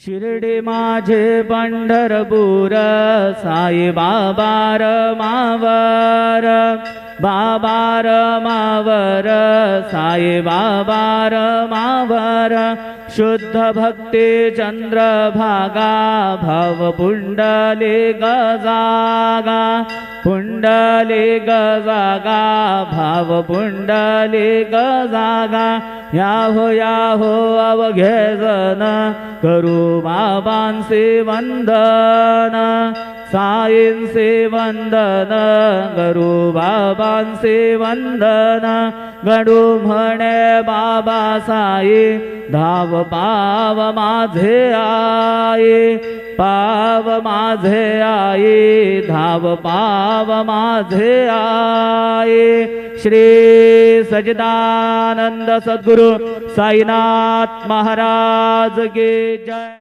शिर्डी माझे पंढरपूर साई बाबा रमावर, बाबा रमावर साई बाबा रमावर। शुद्ध भक्ती चंद्रभागा भव पुंडली गजागा, पुंडली गजागा भाव पुंडली गजागा। याहो याहो अवघे जन करू बाबांचे वंदन, साईंचे वंदन करू बाबांचे वंदन। गडू म्हणे बाबा साई धाव पाव माझे आई, पाव माझे आई धाव पाव माझे आई। श्री सच्चिदानंद सद्गुरु साईनाथ महाराज की जय।